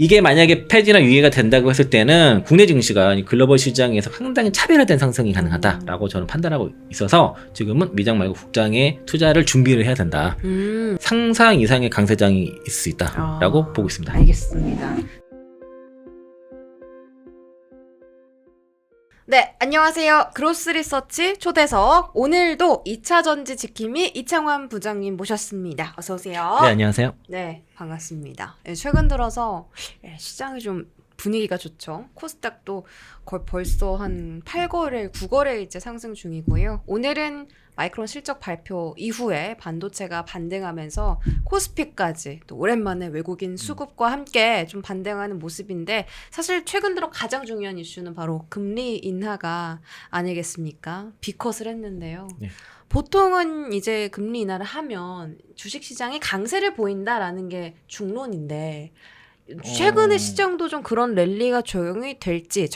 이게 만약에 폐지나 유예가 된다고 했을 때는 국내 증시가 글로벌 시장에서 상당히 차별화된 상승이 가능하다라고 저는 판단하고 있어서 지금은 미장 말고 국장에 투자를 준비를 해야 된다. 상상 이상의 강세장이 있을 수 있다라고 보고 있습니다. 알겠습니다. 네, 안녕하세요. 그로스 리서치 초대석. 오늘도 2차 전지 지킴이 이창환 부장님 모셨습니다. 어서 오세요. 네, 안녕하세요. 네, 반갑습니다. 네, 최근 들어서 시장이 좀 분위기가 좋죠. 코스닥도 거의 벌써 한 8거래, 9거래 이제 상승 중이고요. 오늘은 마이크론 실적 발표 이후에 반도체가 반등하면서 코스피까지 또 오랜만에 외국인 수급과 함께 좀 반등하는 모습인데, 사실 최근 들어 가장 중요한 이슈는 바로 금리 인하가 아니겠습니까? 비컷을 했는데요. 네. 보통은 이제 금리 인하를 하면 주식시장이 강세를 보인다라는 게 중론인데, 최근에 시장도 좀 그런 랠리가 적용이 될지,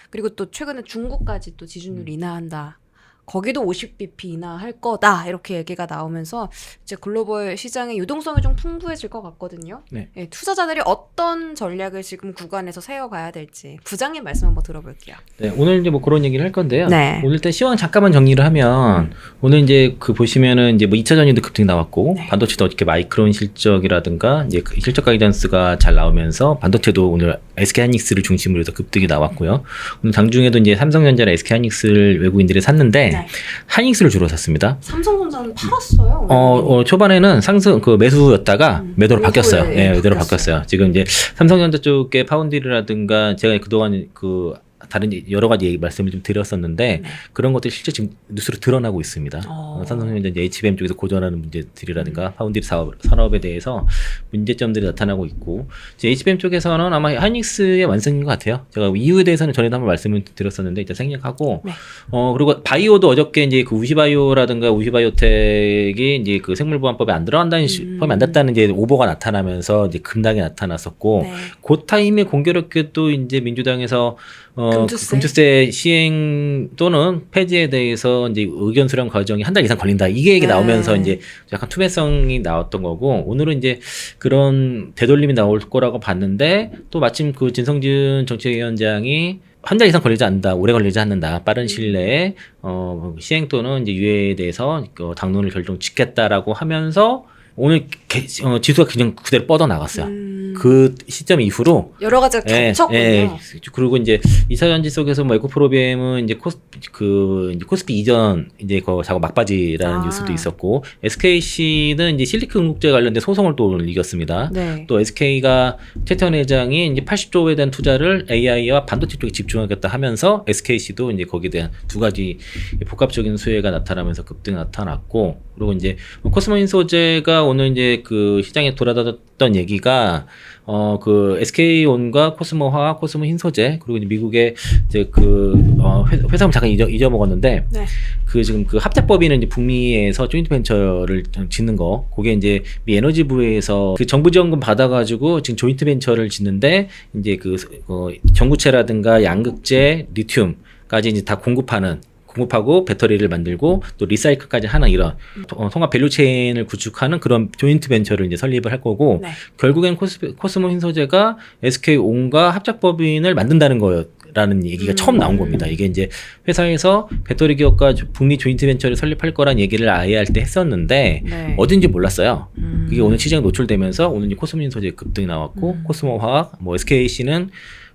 그리고 또 최근에 중국까지 또 지준율 인하한다. 거기도 50bp 인하할 거다. 이렇게 얘기가 나오면서 이제 글로벌 시장의 유동성이 좀 풍부해질 것 같거든요. 네. 예, 투자자들이 어떤 전략을 지금 구간에서 세워가야 될지 부장님 말씀 한번 들어볼게요. 네, 오늘 이제 뭐 그런 얘기를 할 건데요. 네. 오늘 일단 시황 잠깐만 정리를 하면 오늘 이제 그 보시면은 이제 뭐 2차 전지도 급등이 나왔고 네. 반도체도 어떻게 마이크론 실적이라든가 이제 그 실적 가이던스가 잘 나오면서 반도체도 오늘 SK하이닉스를 중심으로 해서 급등이 나왔고요. 오늘 장중에도 이제 삼성전자랑 SK하이닉스를 외국인들이 샀는데 네. 하이닉스를 주로 샀습니다. 삼성전자는 팔았어요. 초반에는 상승 그 매수였다가 매도로 바뀌었어요. 매도에, 예, 매도로 바뀌었어요. 바뀌었어요. 지금 이제 삼성전자 쪽에 파운드리라든가 제가 그동안 그 다른 여러 가지 말씀을 좀 드렸었는데 그런 것들이 실제 지금 뉴스로 드러나고 있습니다. 삼성전자 이제 HBM 쪽에서 고전하는 문제들이라든가 파운드리 산업에 대해서 문제점들이 나타나고 있고 이제 HBM 쪽에서는 아마 하이닉스의 완성인 것 같아요. 제가 이유에 대해서는 전에도 한번 말씀을 드렸었는데 일단 생략하고 그리고 바이오도 어저께 이제 그 우시바이오라든가 우시바이오텍이 이제 그 생물보안법에 안 들어간다는 법이 안 됐다는 이제 오보가 나타나면서 이제 급락이 나타났었고 그 타임에 공교롭게 또 이제 민주당에서 금투세 시행 또는 폐지에 대해서 이제 의견 수렴 과정이 한 달 이상 걸린다. 이게 얘기 나오면서 이제 약간 투명성이 나왔던 거고 오늘은 이제 그런 되돌림이 나올 거라고 봤는데 또 마침 그 진성준 정책위원장이 한 달 이상 걸리지 않는다, 오래 걸리지 않는다, 빠른 시일 내에 시행 또는 이제 유예에 대해서 당론을 결정 짓겠다라고 하면서 오늘 지수가 그냥 그대로 뻗어 나갔어요. 그 시점 이후로 여러 가지가 겹쳤군요. 그리고 이제 2차 전지 속에서 뭐 에코프로비엠은 이제 코스피 이전 이제 그 작업 막바지라는 뉴스도 있었고 SKC는 이제 실리콘 궁극제 관련된 소송을 또 오늘 이겼습니다. 또 SK가 최태원 회장이 이제 80조에 대한 투자를 AI와 반도체 쪽에 집중하겠다 하면서 SKC도 이제 거기에 대한 두 가지 복합적인 수혜가 나타나면서 급등 나타났고 그리고 이제 코스모 소재가 오늘 이제 그 시장에 돌아다녔던 얘기가 그 SK온과 코스모화학, 코스모 흰소재 그리고 이제 미국의 이제 그 회사를 잠깐 잊어먹었는데 그 지금 그 합작법인은 이제 북미에서 조인트 벤처를 짓는 거 그게 이제 미 에너지부에서 그 정부 지원금 받아가지고 지금 조인트 벤처를 짓는데 이제 그 전구체라든가 양극재, 리튬까지 이제 다 공급하고 배터리를 만들고 또 리사이클까지 하는 이런 통합 밸류체인을 구축하는 그런 조인트 벤처를 이제 설립을 할 거고 결국엔 코스모 흰소재가 SK온과 합작법인을 만든다는 거라는 얘기가 처음 나온 겁니다. 이게 이제 회사에서 배터리 기업과 북미 조인트 벤처를 설립할 거란 얘기를 아예 할 때 했었는데 어딘지 몰랐어요. 그게 오늘 시장에 노출되면서 오늘 이제 코스모 흰소재 급등이 나왔고 코스모 화학, 뭐 SKC는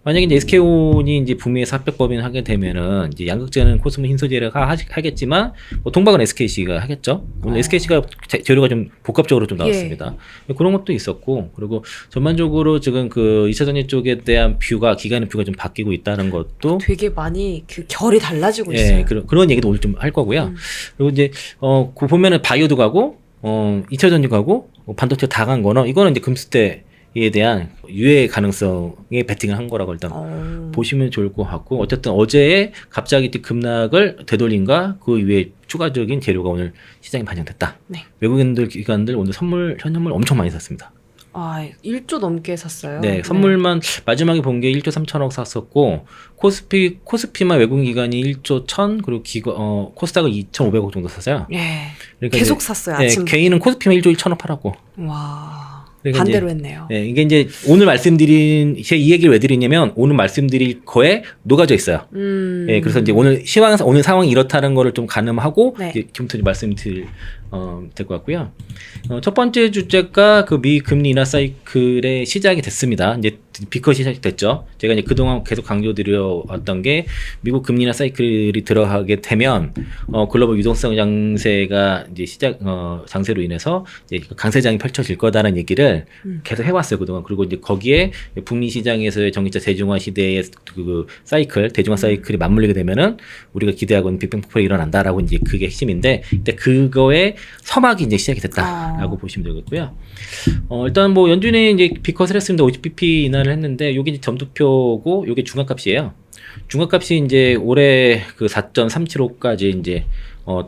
만약에 이제 SK온이 이제 북미에서 합작법인을 하게 되면은 이제 양극재는 코스모 흰소재를 하겠지만 뭐 동박은 SKC가 하겠죠. 오늘 SKC가 재료가 좀 복합적으로 좀 나왔습니다. 그런 것도 있었고 그리고 전반적으로 지금 그 2차 전지 쪽에 대한 기관의 뷰가 좀 바뀌고 있다는 것도 되게 많이 그 결이 달라지고 있어요. 그런 얘기도 오늘 좀 할 거고요. 그리고 이제 그 보면은 바이오도 가고 2차 전지 가고 반도체 다 간 거는 이거는 이제 금수대에 대한 유예 가능성에 베팅을 한 거라고 일단 보시면 좋을 것 같고 어쨌든 어제의 갑자기 급락을 되돌림과 그 이후에 추가적인 재료가 오늘 시장에 반영됐다. 외국인들 기관들 오늘 현선물 엄청 많이 샀습니다. 1조 넘게 샀어요. 선물만 마지막에 본 게 1조 3천억 샀었고 코스피만 외국인 기관이 1조 1천 그리고 코스닥은 2,500억 정도 샀어요. 그러니까 계속 샀어요. 아침부터. 개인은 코스피만 1조 1천억 팔았고. 와. 그러니까 반대로 이제, 했네요. 네, 이게 이제 오늘 말씀드린 제가 이 얘기를 왜 드리냐면 오늘 말씀드릴 거에 녹아져 있어요. 예, 그래서 이제 오늘 상황이 이렇다는 거를 좀 가늠하고 네. 이제 지금부터 말씀드릴 될 것 같고요. 첫 번째 주제가 그 미 금리 인하 사이클의 시작이 됐습니다. 이제 비컷이 시작됐죠. 제가 이제 그동안 계속 강조드려 왔던 게 미국 금리 인하 사이클이 들어가게 되면 글로벌 유동성 장세가 이제 장세로 인해서 이제 강세장이 펼쳐질 거다라는 얘기를 계속 해왔어요 그동안. 그리고 이제 거기에 북미 시장에서의 전기차 대중화 시대의 그 사이클, 대중화 사이클이 맞물리게 되면은 우리가 기대하고 있는 빅뱅 폭발이 일어난다라고 이제 그게 핵심인데, 근데 그거에 서막이 이제 시작이 됐다라고 보시면 되겠고요. 일단 뭐 연준이 이제 비컷을 했습니다. 50bp 인하를 했는데 요게 이제 점도표고 요게 중간값이에요. 중간값이 이제 올해 그 4.375까지 이제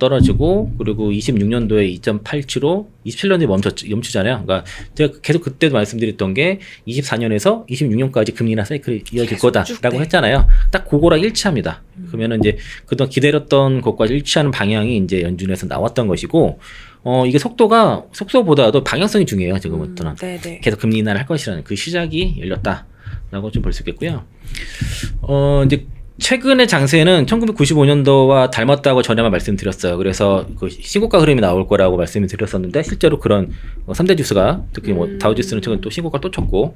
떨어지고, 그리고 26년도에 2.875, 27년도에 멈추잖아요. 그러니까 제가 계속 그때도 말씀드렸던 게 24년에서 26년까지 금리 인하 사이클이 이어질 거다라고 했잖아요. 딱 그거랑 일치합니다. 그러면은 이제 그동안 기다렸던 것과 일치하는 방향이 이제 연준에서 나왔던 것이고, 이게 속도보다도 방향성이 중요해요. 지금부터는. 계속 금리 인하를 할 것이라는 그 시작이 열렸다라고 좀 볼 수 있겠고요. 이제 최근의 장세는 1995년도와 닮았다고 전에만 말씀드렸어요. 그래서 그 신고가 흐름이 나올 거라고 말씀을 드렸었는데, 실제로 그런 3대 지수가, 특히 뭐 다우지수는 최근 또 신고가 또 쳤고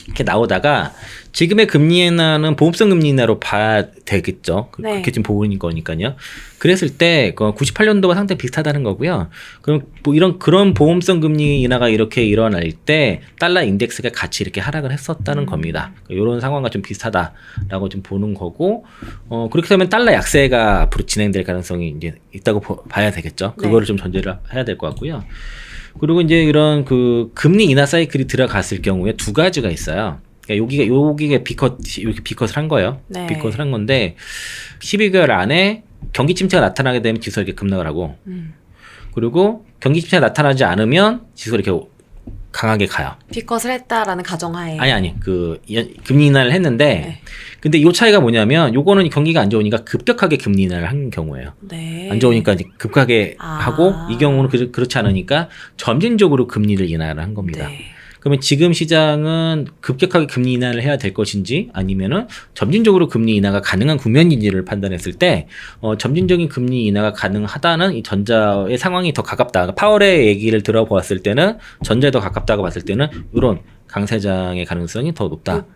이렇게 나오다가, 지금의 금리 인하는 보험성 금리 인하로 봐야 되겠죠. 그렇게 지금 보고 있는 거니까요. 그랬을 때 98년도와 상당히 비슷하다는 거고요. 그럼 뭐 그런 보험성 금리 인하가 이렇게 일어날 때 달러 인덱스가 같이 이렇게 하락을 했었다는 겁니다. 이런 상황과 좀 비슷하다라고 좀 보는 거고, 그렇게 되면 달러 약세가 앞으로 진행될 가능성이 이제 있다고 봐야 되겠죠. 그거를 좀 전제를 해야 될 것 같고요. 그리고 이제 이런 그 금리 인하 사이클이 들어갔을 경우에 두 가지가 있어요. 그러니까 여기가 이렇게 비컷을 한 거예요. 비컷을 한 건데, 12개월 안에 경기 침체가 나타나게 되면 지수가 이렇게 급락을 하고, 그리고 경기 침체가 나타나지 않으면 지수가 이렇게 강하게 가요. 비컷을 했다라는 가정하에. 아니 금리 인하를 했는데, 근데 이 차이가 뭐냐면, 요거는 경기가 안 좋으니까 급격하게 금리 인하를 한 경우예요. 안 좋으니까 이제 급하게 하고, 이 경우는 그렇지 않으니까 점진적으로 금리를 인하를 한 겁니다. 그러면 지금 시장은 급격하게 금리 인하를 해야 될 것인지, 아니면은 점진적으로 금리 인하가 가능한 국면인지를 판단했을 때, 점진적인 금리 인하가 가능하다는 이 전자의 상황이 더 가깝다. 그러니까 파월의 얘기를 들어보았을 때는 전자에 더 가깝다고 봤을 때는 이런 강세장의 가능성이 더 높다.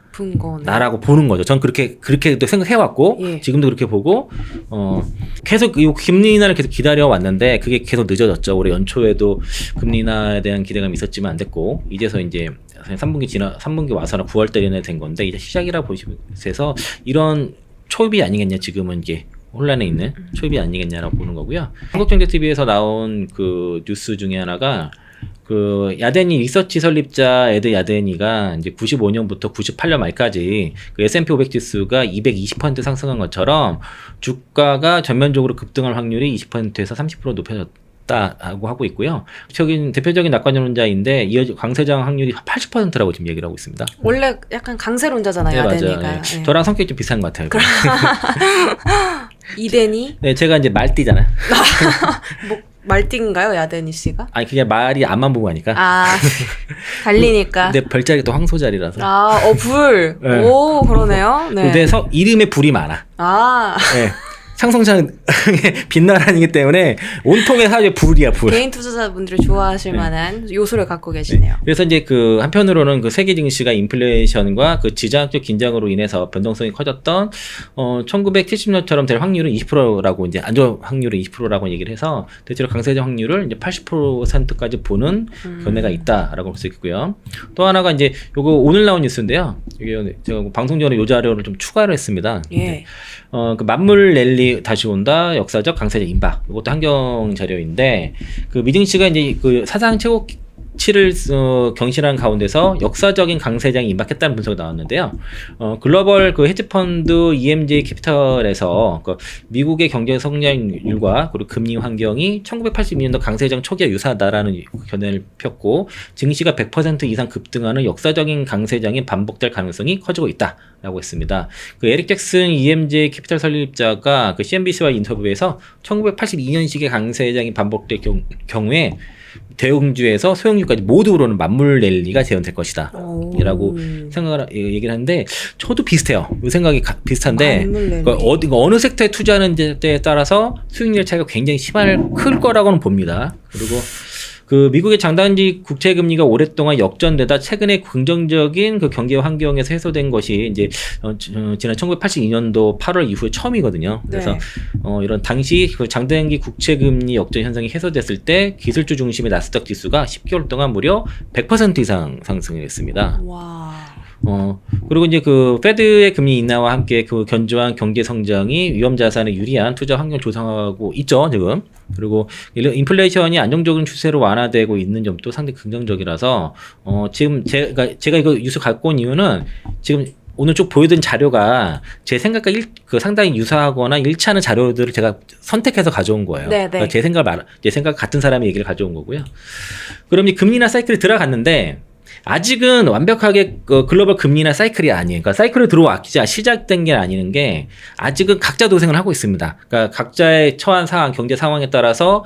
나라고 보는 거죠. 전 그렇게 생각해왔고, 지금도 그렇게 보고, 계속 이 금리 인하를 계속 기다려 왔는데, 그게 계속 늦어졌죠. 올해 연초에도 금리 인하에 대한 기대감이 있었지만 안 됐고, 이제서 이제 3분기 와서는 9월 달에 된 건데, 이제 시작이라 보시면서 이런 초입이 아니겠냐, 지금은 이게 혼란에 있는 초입이 아니겠냐라고 보는 거고요. 한국경제TV에서 나온 그 뉴스 중에 하나가, 그 야데니 리서치 설립자 에드 야데니가 이제 95년부터 98년 말까지 그 S&P 500 지수가 220% 상승한 것처럼 주가가 전면적으로 급등할 확률이 20%에서 30% 높여졌다고 하고 있고요. 대표적인 낙관론자인데 강세장 확률이 80%라고 지금 얘기를 하고 있습니다. 원래 약간 강세론자잖아요, 야데니가. 맞아요. 저랑 성격이 좀 비슷한 것 같아요. 이데니? 네, 제가 이제 말띠잖아요. 뭐 말띠인가요, 야데니 씨가? 아니, 그냥 말이 앞만 보고 하니까. 달리니까. 근데 별자리 또 황소자리라서. 불. 네. 오, 그러네요. 네. 근데 이름에 불이 많아. 네. 상성차는 빛나라이기 때문에 온통에 사실 불이야, 불. 개인 투자자분들이 좋아하실 만한 요소를 갖고 계시네요. 그래서 이제 그 한편으로는 그 세계 증시가 인플레이션과 그 지정학적 긴장으로 인해서 변동성이 커졌던 1970년처럼 될 확률은 20%라고, 이제 안 좋은 확률은 20%라고 얘기를 해서 대체로 강세장 확률을 이제 80%까지 보는 견해가 있다라고 볼 수 있고요. 또 하나가 이제 요거 오늘 나온 뉴스인데요. 이게 제가 방송 전에 요 자료를 좀 추가를 했습니다. 그 만물 랠리 다시 온다, 역사적 강세장 임박. 이것도 한경 자료인데, 그 미증시가 이제 그 사상 최고치를 경신한 가운데서 역사적인 강세장이 임박했다는 분석이 나왔는데요. 글로벌 그 헤지펀드 EMJ 캐피털에서 그 미국의 경제 성장률과 그리고 금리 환경이 1982년도 강세장 초기와 유사하다라는 견해를 폈고, 증시가 100% 이상 급등하는 역사적인 강세장이 반복될 가능성이 커지고 있다라고 했습니다. 그 에릭 잭슨 EMJ 캐피털 설립자가 그 CNBC와 인터뷰에서 1982년식의 강세장이 반복될 경우에 대형주에서 소형주까지 모두 오르는 만물 랠리가 재현될 것이다. 오. 라고 얘기를 하는데 저도 비슷해요. 이 생각이 비슷한데 만물 랠리. 어느 섹터에 투자하는지에 따라서 수익률 차이가 굉장히 클 거라고는 봅니다. 그리고 그 미국의 장단기 국채 금리가 오랫동안 역전되다 최근에 긍정적인 그 경제 환경에서 해소된 것이 이제 지난 1982년도 8월 이후에 처음이거든요. 그래서 네. 이런 당시 그 장단기 국채 금리 역전 현상이 해소됐을 때 기술주 중심의 나스닥 지수가 10개월 동안 무려 100% 이상 상승했습니다. 와. 그리고 이제 그 페드의 금리 인하와 함께 그 견조한 경제 성장이 위험 자산에 유리한 투자 환경 조성하고 있죠, 지금. 그리고 인플레이션이 안정적인 추세로 완화되고 있는 점도 상당히 긍정적이라서 지금 제가 이거 뉴스 갖고 온 이유는 지금 오늘 쭉 보여드린 자료가 제 생각과 상당히 유사하거나 일치하는 자료들을 제가 선택해서 가져온 거예요. 네, 네. 그러니까 제 생각 같은 사람의 얘기를 가져온 거고요. 그럼 이 금리나 사이클이 들어갔는데 아직은 완벽하게 글로벌 금리나 사이클이 아니에요. 그러니까 사이클이 들어왔기 시작된 게 아니는 게 아직은 각자 도생을 하고 있습니다. 그러니까 각자의 처한 상황, 경제 상황에 따라서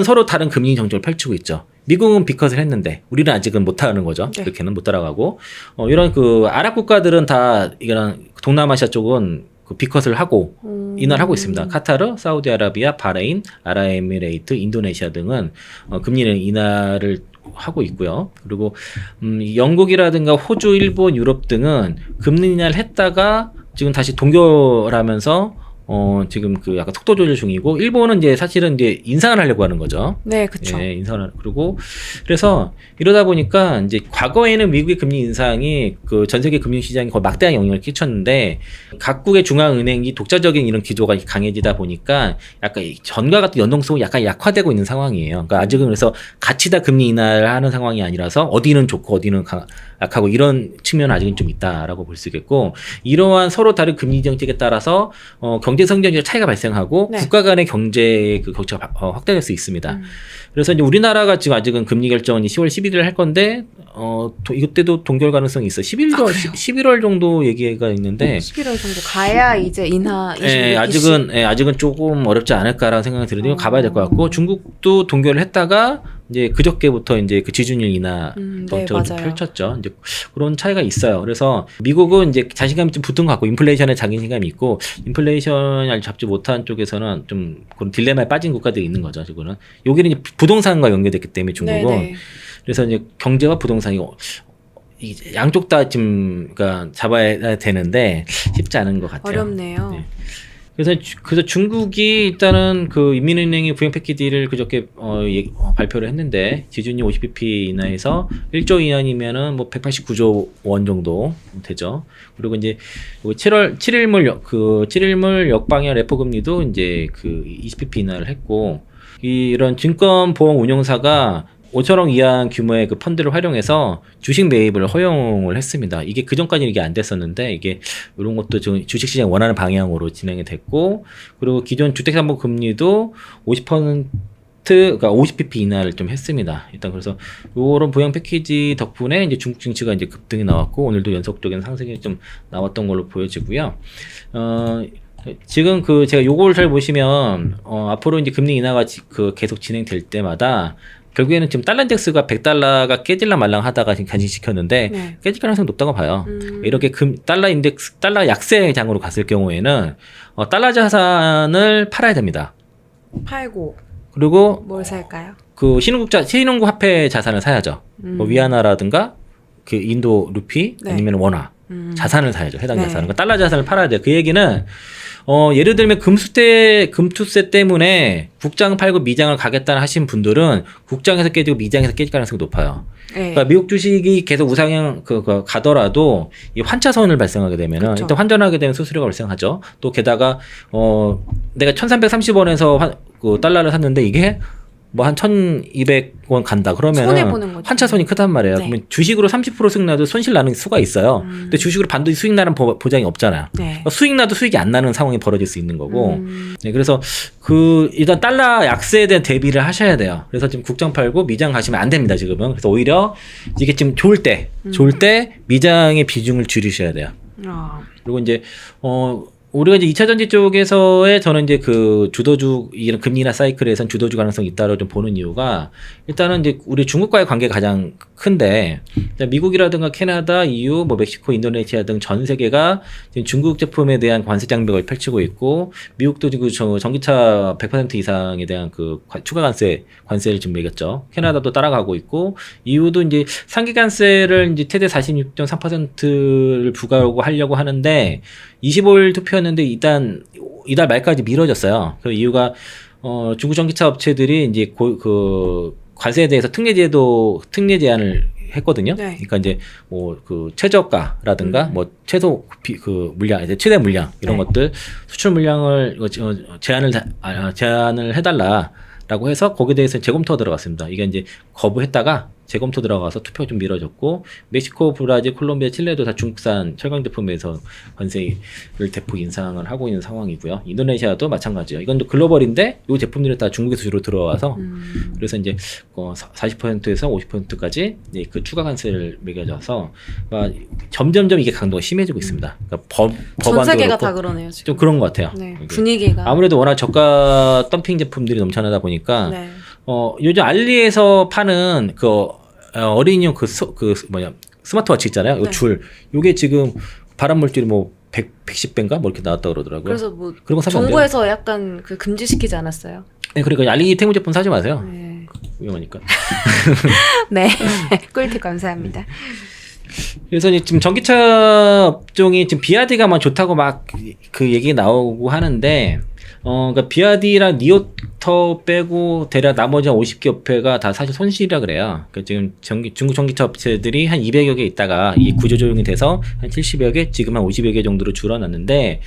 서로 다른 금리 정책을 펼치고 있죠. 미국은 비컷을 했는데 우리는 아직은 못하는 거죠. 네. 그렇게는 못 따라가고 이런 그 아랍 국가들은 다 이런 동남아시아 쪽은 그 비컷을 하고 인하를 하고 있습니다. 카타르, 사우디아라비아, 바레인, 아랍에미레이트, 인도네시아 등은 금리는 인하를 하고 있고요. 그리고 영국이라든가 호주, 일본, 유럽 등은 금리 인하를 했다가 지금 다시 동결하면서 지금 그 약간 속도 조절 중이고 일본은 이제 사실은 이제 인상을 하려고 하는 거죠. 네, 그렇죠. 예, 인상을 그리고 그래서 이러다 보니까 이제 과거에는 미국의 금리 인상이 그 전 세계 금융 시장에 거의 막대한 영향을 끼쳤는데 각국의 중앙은행이 독자적인 이런 기조가 강해지다 보니까 약간 전과 같은 연동성이 약간 약화되고 있는 상황이에요. 그러니까 아직은 그래서 같이 다 금리 인하를 하는 상황이 아니라서 어디는 좋고 어디는 약하고 이런 측면은 아직은 좀 있다라고 볼 수 있겠고 이러한 서로 다른 금리 정책에 따라서 경제 성장률 차이가 발생하고 네. 국가 간의 경제 그 격차가 확대될 수 있습니다. 그래서 이제 우리나라가 지금 아직은 금리 결정은 10월 11일 할 건데 이때도 동결 가능성이 있어. 11월 정도 얘기가 있는데 11월 정도 가야 이제 인하. 아직은 조금 어렵지 않을까라는 생각이 드는데 가봐야 될 것 같고 중국도 동결을 했다가 이제 그저께부터 이제 그 지준율 인하 정책을 좀 펼쳤죠. 이제 그런 차이가 있어요. 그래서 미국은 이제 자신감이 좀 붙은 것 같고 인플레이션에 자신감이 있고 인플레이션을 잡지 못한 쪽에서는 좀 그런 딜레마에 빠진 국가들이 있는 거죠. 지금은 여기는 이제 부동산과 연계됐기 때문에 중국은 네네. 그래서 이제 경제와 부동산이 양쪽 다 지금 그러니까 잡아야 되는데 쉽지 않은 것 같아요. 어렵네요. 네. 그래서 중국이 일단은 그 인민은행이 부양 패키지를 그저께 발표를 했는데 지준율 50bp 인하해서 1조 이하이면은 뭐 189조 원 정도 되죠. 그리고 이제 7일물 역방향 레포 금리도 이제 그 20bp 인하를 했고 이런 증권보험 운용사가 5천억 이하 규모의 그 펀드를 활용해서 주식 매입을 허용을 했습니다. 이게 그전까지는 이게 안 됐었는데 이게 이런 것도 주식시장이 원하는 방향으로 진행이 됐고 그리고 기존 주택담보 금리도 50% 그러니까 50bp 인하를 좀 했습니다. 일단 그래서 이런 부양 패키지 덕분에 이제 중국 증시가 이제 급등이 나왔고 오늘도 연속적인 상승이 좀 나왔던 걸로 보여지고요. 지금 그 제가 요걸 잘 보시면 앞으로 이제 금리 인하가 계속 진행될 때마다 결국에는 지금 달러 인덱스가 100달러가 깨질랑 말랑 하다가 지금 간신시켰는데 네. 깨질 가능성이 높다고 봐요. 이렇게 달러 인덱스, 달러 약세장으로 갔을 경우에는 달러 자산을 팔아야 됩니다. 팔고 그리고 뭘 살까요? 그 신흥국 화폐 자산을 사야죠. 뭐 위안화라든가 그 인도 루피 네. 아니면 원화 자산을 사야죠. 해당 네. 자산을. 그러니까 달러 자산을 팔아야 돼요. 그 얘기는 예를 들면 금투세 때문에 국장 팔고 미장을 가겠다는 하신 분들은 국장에서 깨지고 미장에서 깨질 가능성이 높아요. 네. 그러니까 미국 주식이 계속 우상향 가더라도 이 환차손을 발생하게 되면은 그쵸. 일단 환전하게 되면 수수료가 발생하죠. 또 게다가 내가 1,330원에서 그 달러를 샀는데 이게 뭐 한 1,200원 간다 그러면 손해보는 거죠. 환차손이 크단 말이에요. 네. 그러면 주식으로 30% 수익 나도 손실 나는 수가 있어요. 근데 주식으로 반드시 수익 나는 보장이 없잖아요. 네. 그러니까 수익 나도 수익이 안 나는 상황이 벌어질 수 있는 거고. 네, 그래서 일단 달러 약세에 대한 대비를 하셔야 돼요. 그래서 지금 국장 팔고 미장 가시면 안 됩니다, 지금은. 그래서 오히려 이게 지금 좋을 때 미장의 비중을 줄이셔야 돼요. 그리고 이제 우리가 이제 2차 전지 쪽에서의 저는 이제 그 주도주 이런 금리나 사이클에선 주도주 가능성이 있다고 좀 보는 이유가 일단은 이제 우리 중국과의 관계가 가장 큰데 미국이라든가 캐나다, EU, 뭐 멕시코, 인도네시아 등 전 세계가 지금 중국 제품에 대한 관세 장벽을 펼치고 있고 미국도 지금 전기차 100% 이상에 대한 그 추가 관세를 지금 매겼죠. 캐나다도 따라가고 있고 EU도 이제 상기 관세를 이제 최대 46.3%를 부과하려고 하는데 25일 투표였는데 일단 이달 말까지 미뤄졌어요. 그 이유가 중국 전기차 업체들이 이제 그 관세에 대해서 특례 제한을 했거든요. 네. 그러니까 이제 뭐 그 최저가라든가 뭐 최소 그 물량, 이제 최대 물량 이런 네. 것들 수출 물량을 제한을 해달라라고 해서 거기에 대해서 재검토가 들어갔습니다. 이게 이제 거부했다가 재검토 들어가서 투표가 좀 미뤄졌고 멕시코, 브라질, 콜롬비아, 칠레도 다 중국산 철강 제품에서 관세를 대폭 인상을 하고 있는 상황이고요. 인도네시아도 마찬가지예요. 이건 또 글로벌인데 이 제품들이 다 중국에서 주로 들어와서 그래서 이제 40%에서 50%까지 그 추가 관세를 매겨져서 점점점 이게 강도가 심해지고 있습니다. 그러니까 전 법안도 세계가 그렇고 다 그러네요. 지금. 좀 그런 것 같아요. 네. 이게. 분위기가. 아무래도 워낙 저가 덤핑 제품들이 넘쳐나다 보니까 네. 요즘 알리에서 파는 어린이용 스마트워치 있잖아요. 요 네. 줄. 요게 지금 발암 물질이 뭐 110배인가 뭐 이렇게 나왔다 그러더라고요. 그래서 뭐 그런 거 사면 안 돼요. 정부에서 약간 그 금지시키지 않았어요? 네, 그러니까 알리 태무 제품 사지 마세요. 네. 위험하니까. 네. 꿀팁 감사합니다. 그래서 이제 지금 전기차 업종이 지금 비아디가 막 좋다고 막 그 얘기 나오고 하는데 그러니까 비아디랑 니오터 빼고 대략 나머지 한 50개 업체가 다 사실 손실이라 그래요. 그러니까 지금 중국 전기차 업체들이 한 200여 개 있다가 이 구조조정이 돼서 한 70여 개, 지금 한 50여 개 정도로 줄어났는데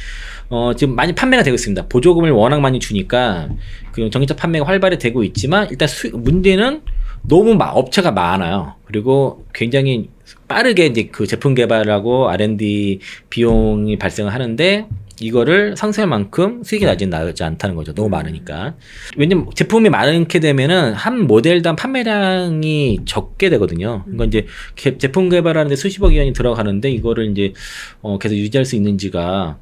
지금 많이 판매가 되고 있습니다. 보조금을 워낙 많이 주니까 그 전기차 판매가 활발히 되고 있지만 일단 문제는 너무 업체가 많아요. 그리고 굉장히 빠르게 이제 그 제품 개발하고 R&D 비용이 발생을 하는데 이거를 상쇄할 만큼 수익이 나지 않다는 거죠. 너무 많으니까. 왜냐면 제품이 많게 되면은 한 모델당 판매량이 적게 되거든요. 그러니까 이제 제품 개발하는데 수십억 위안이 들어가는데 이거를 이제 계속 유지할 수 있는지가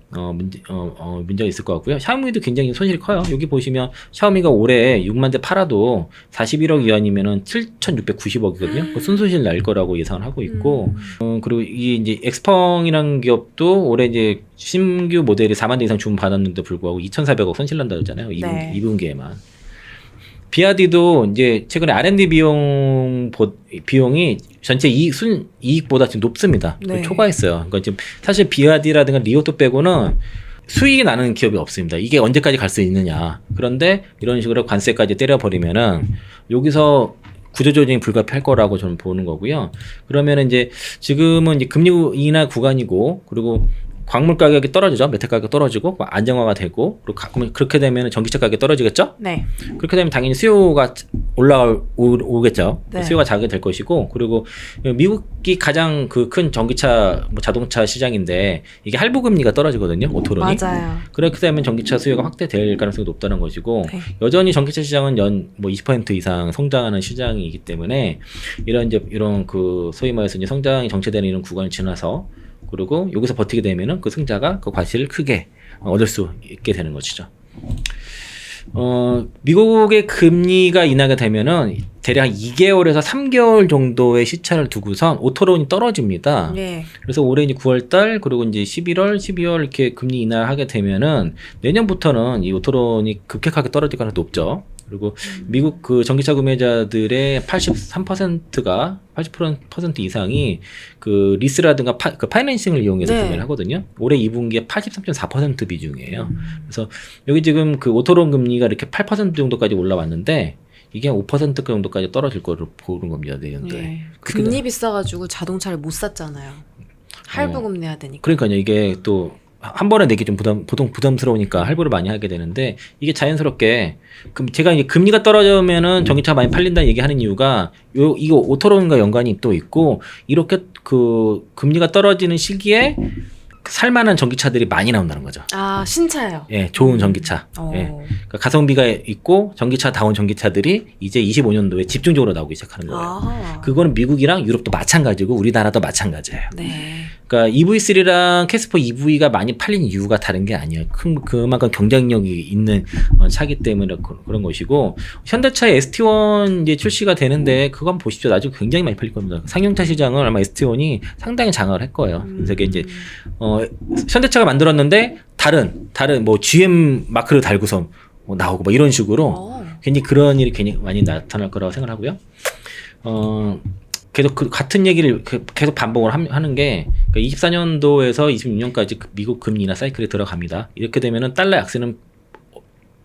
문제가 있을 것 같고요. 샤오미도 굉장히 손실이 커요. 여기 보시면 샤오미가 올해 6만 대 팔아도 41억 위안이면은 7,690억이거든요. 그 순손실 날 거라고 예상을 하고 있고, 그리고 이 이제 엑스펑이라는 기업도 올해 이제 신규 모델이 4만 대 이상 주문 받았는데 불구하고 2,400억 손실 난다 그랬잖아요. 네. 2분기에만. 비아디도 이제 최근에 R&D 비용이 전체 이익보다 지금 높습니다. 네. 초과했어요. 그러니까 지금 사실 비아디라든가 리오토 빼고는 수익이 나는 기업이 없습니다. 이게 언제까지 갈 수 있느냐. 그런데 이런 식으로 관세까지 때려버리면은 여기서 구조조정이 불가피할 거라고 저는 보는 거고요. 그러면 이제 지금은 이제 금리 인하 구간이고 그리고 광물 가격이 떨어지죠. 메탈 가격이 떨어지고 안정화가 되고 그리고 그렇게 되면 전기차 가격이 떨어지겠죠. 네. 그렇게 되면 당연히 수요가 오겠죠. 네. 수요가 작게 될 것이고 그리고 미국이 가장 그 큰 전기차 자동차 시장인데 이게 할부 금리가 떨어지거든요. 오토론이. 맞아요. 그렇게 되면 전기차 수요가 확대될 가능성이 높다는 것이고 네. 여전히 전기차 시장은 연 뭐 20% 이상 성장하는 시장이기 때문에 이런 그 소위 말해서 이제 성장이 정체되는 이런 구간을 지나서 그리고 여기서 버티게 되면은 그 승자가 그 과실을 크게 얻을 수 있게 되는 것이죠. 미국의 금리가 인하가 되면은 대략 2개월에서 3개월 정도의 시차를 두고선 오토론이 떨어집니다. 네. 그래서 올해 이제 9월달 그리고 이제 11월, 12월 이렇게 금리 인하하게 되면은 내년부터는 이 오토론이 급격하게 떨어질 가능성이 높죠. 그리고 미국 그 전기차 구매자들의 83%가 80% 이상이 그 리스라든가 그 파이낸싱을 이용해서 네. 구매를 하거든요. 올해 2분기에 83.4% 비중이에요. 그래서 여기 지금 그 오토론 금리가 이렇게 8% 정도까지 올라왔는데 이게 한 5% 정도까지 떨어질 거로 보는 겁니다. 내년도에. 네. 금리 비싸가지고 자동차를 못 샀잖아요. 할부금 내야 되니까. 그러니까요. 이게 또 한 번에 내기 좀 보통 부담스러우니까 할부를 많이 하게 되는데 이게 자연스럽게 제가 이제 금리가 떨어지면은 전기차 많이 판린다는 얘기하는 이유가 이거 오토론과 연관이 또 있고 이렇게 그 금리가 떨어지는 시기에 살만한 전기차들이 많이 나온다는 거죠. 아, 신차요? 예, 좋은 전기차. 예. 그러니까 가성비가 있고 전기차다운 전기차들이 이제 25년도에 집중적으로 나오기 시작하는 거예요. 아. 그거는 미국이랑 유럽도 마찬가지고 우리나라도 마찬가지예요. 네. 그러니까 EV3랑 캐스퍼 EV가 많이 팔린 이유가 다른 게 아니에요. 그만큼 경쟁력이 있는 차기 때문에 그런 것이고, 현대차의 ST1 이제 출시가 되는데 그거 한번 보십시오. 나중에 굉장히 많이 팔릴 겁니다. 상용차 시장을 아마 ST1이 상당히 장악을 할 거예요. 그래서 이게 이제 현대차가 만들었는데 다른 뭐 GM 마크를 달고서 뭐 나오고 뭐 이런 식으로 괜히 그런 일이 괜히 많이 나타날 거라고 생각하고요. 계속 그 같은 얘기를 계속 반복을 하는 게, 그러니까 24년도에서 26년까지 미국 금리 인하 사이클에 들어갑니다. 이렇게 되면은 달러 약세는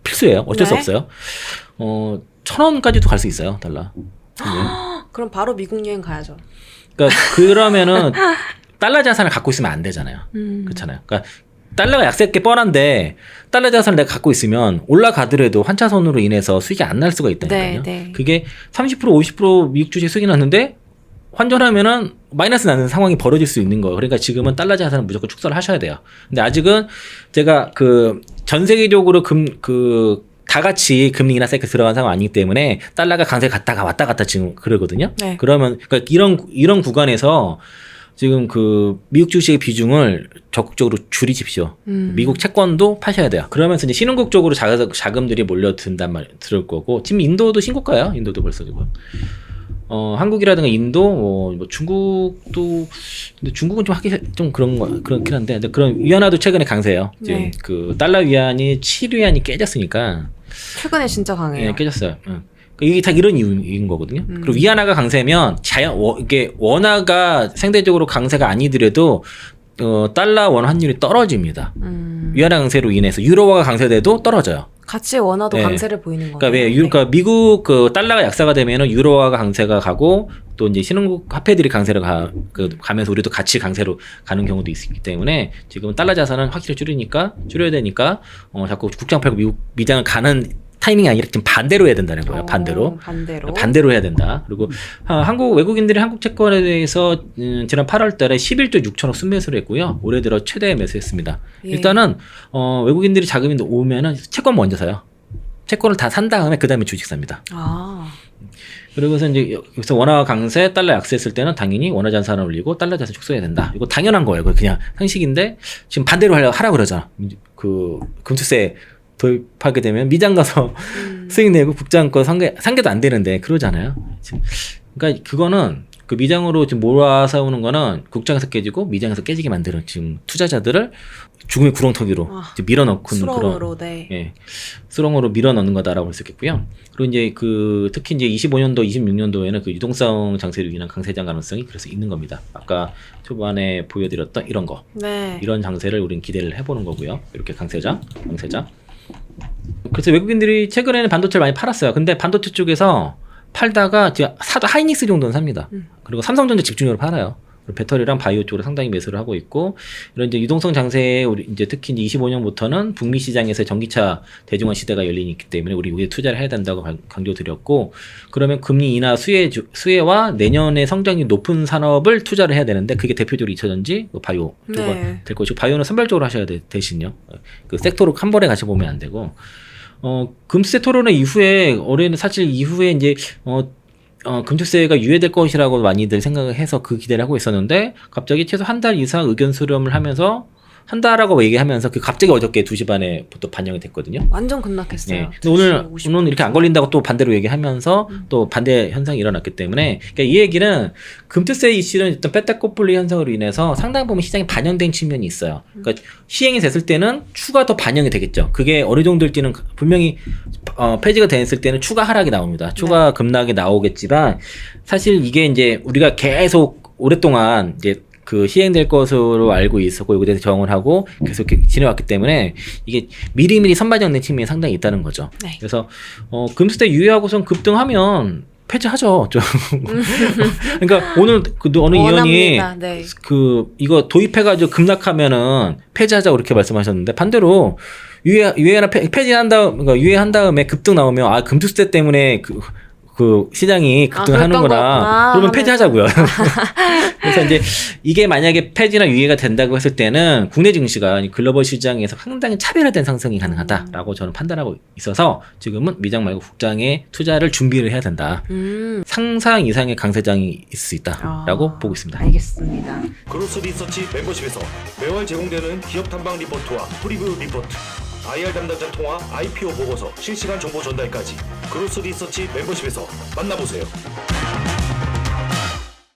필수예요. 어쩔 수 없어요. 1,000원까지도 갈 수 있어요, 달러. 그럼 바로 미국 여행 가야죠. 그러니까 그러면은 달러 자산을 갖고 있으면 안 되잖아요. 그렇잖아요. 그러니까 달러가 약세일 게 뻔한데 달러 자산을 내가 갖고 있으면 올라가더라도 환차손으로 인해서 수익이 안 날 수가 있다니까요. 네. 그게 30% 50% 미국 주식 수익이 났는데 환전하면은 마이너스 나는 상황이 벌어질 수 있는 거예요. 그러니까 지금은 달러 자산은 무조건 축소를 하셔야 돼요. 근데 아직은 제가 전 세계적으로 다 같이 금리 인하 사이클 들어간 상황 아니기 때문에 달러가 강세 갔다가 왔다 갔다 지금 그러거든요. 네. 그러면 그러니까 이런 구간에서 지금 미국 주식의 비중을 적극적으로 줄이십시오. 미국 채권도 파셔야 돼요. 그러면서 이제 신흥국 쪽으로 자금들이 들을 거고, 지금 인도도 신고가예요. 인도도 벌써 지금. 한국이라든가 인도, 뭐 중국도, 근데 중국은 좀 하기 좀 그렇긴 한데, 근데 그런 위안화도 최근에 강세예요. 이제 네. 달러 위안이 7위안이 깨졌으니까. 최근에 진짜 강해요. 네, 깨졌어요. 이게 다 이런 이유인 거거든요. 그리고 위안화가 강세면 이게 원화가 상대적으로 강세가 아니더라도 달러 원 환율이 떨어집니다. 위안화 강세로 인해서 유로화가 강세돼도 떨어져요. 같이 원화도 네. 강세를 보이는 거예요. 그러니까 미국 달러가 약세가 되면은 유로화가 강세가 가고, 또 이제 신흥국 화폐들이 강세를 가면서 우리도 같이 강세로 가는 경우도 있기 때문에 지금은 달러 자산은 확실히 줄여야 되니까 자꾸 국장 팔고 미장을 가는 타이밍이 아니라 지금 반대로 해야 된다는 거예요. 반대로 해야 된다. 그리고 외국인들이 한국 채권에 대해서 지난 8월 달에 11조 6천억 순매수를 했고요. 올해 들어 최대 매수했습니다. 예. 일단은 외국인들이 자금이 오면은 채권 먼저 사요. 채권을 다 산 다음에 그 다음에 주식 삽니다. 그러고서 이제 여기서 원화 강세, 달러 약세했을 때는 당연히 원화 자산을 올리고 달러 자산 축소해야 된다. 이거 당연한 거예요. 그냥 상식인데 지금 반대로 하라 그러잖아. 금투세 도입하게 되면 미장 가서 수익 내고 국장 거 상계도 안 되는데 그러잖아요. 그러니까 그거는 미장으로 지금 몰아서 오는 거는 국장에서 깨지고 미장에서 깨지게 만드는 지금 투자자들을 죽음의 구렁텅이로 밀어넣고 수렁으로, 수렁으로 밀어넣는 거다라고 볼 수 있겠고요. 그리고 이제 특히 이제 25년도, 26년도에는 유동성 장세로 인한 강세장 가능성이 그래서 있는 겁니다. 아까 초반에 보여드렸던 이런 거, 이런 장세를 우리는 기대를 해보는 거고요. 이렇게 강세장. 그래서 외국인들이 최근에는 반도체를 많이 팔았어요. 근데 반도체 쪽에서 팔다가 사도 하이닉스 정도는 삽니다. 그리고 삼성전자 집중적으로 팔아요. 배터리랑 바이오 쪽으로 상당히 매수를 하고 있고, 이런 이제 유동성 장세에 우리 이제 특히 이제 25년부터는 북미 시장에서 전기차 대중화 시대가 열리기 때문에 우리 여기에 투자를 해야 된다고 강조드렸고, 그러면 금리 인하 수혜와 내년에 성장이 높은 산업을 투자를 해야 되는데 그게 대표적으로 2차전지, 바이오 될 것이고, 바이오는 선별적으로 하셔야 대신요. 섹터로 한 번에 같이 보면 안 되고, 금세 토론회 이후에 올해는 사실 이후에 이제 금투세가 유예될 것이라고 많이들 생각을 해서 그 기대를 하고 있었는데, 갑자기 최소 한 달 이상 의견 수렴을 하면서 한다라고 얘기하면서 갑자기 어저께 2시 반에 또 반영이 됐거든요. 완전 급락했어요. 네. 근데 오늘 이렇게 안 걸린다고 또 반대로 얘기하면서 또 반대 현상이 일어났기 때문에, 그러니까 이 얘기는 금투세 이슈는 일단 빼딱꼬풀리 현상으로 인해서 상당 부분 시장에 반영된 측면이 있어요. 그러니까 시행이 됐을 때는 추가 더 반영이 되겠죠. 그게 어느 정도일지는 분명히 폐지가 됐을 때는 추가 하락이 나옵니다. 추가 급락이 나오겠지만, 사실 이게 이제 우리가 계속 오랫동안 이제 시행될 것으로 알고 있었고, 여기에 대해서 정을 하고 계속 지내왔기 때문에 이게 미리미리 선반영된 측면이 상당히 있다는 거죠. 그래서 금수대 유예하고선 급등하면 폐지하죠. 좀. 그러니까 오늘 어느 의원이 이거 도입해가지고 급락하면은 폐지하자고 그렇게 말씀하셨는데, 반대로 유예한 다음에 급등 나오면 금투세 때문에 그 시장이 급등하는구나. 거였구나. 그러면 하면서. 폐지하자고요. 그래서 이제 이게 만약에 폐지나 유예가 된다고 했을 때는 국내 증시가 글로벌 시장에서 상당히 차별화된 상승이 가능하다라고 저는 판단하고 있어서 지금은 미장 말고 국장에 투자를 준비를 해야 된다. 상상 이상의 강세장이 있을 수 있다라고 보고 있습니다. 알겠습니다. 그로스 리서치 멤버십에서 매월 제공되는 기업 탐방 리포트와 프리뷰 리포트, IR 담당자 통화 IPO 보고서 실시간 정보 전달까지 그로스 리서치 멤버십에서 만나보세요.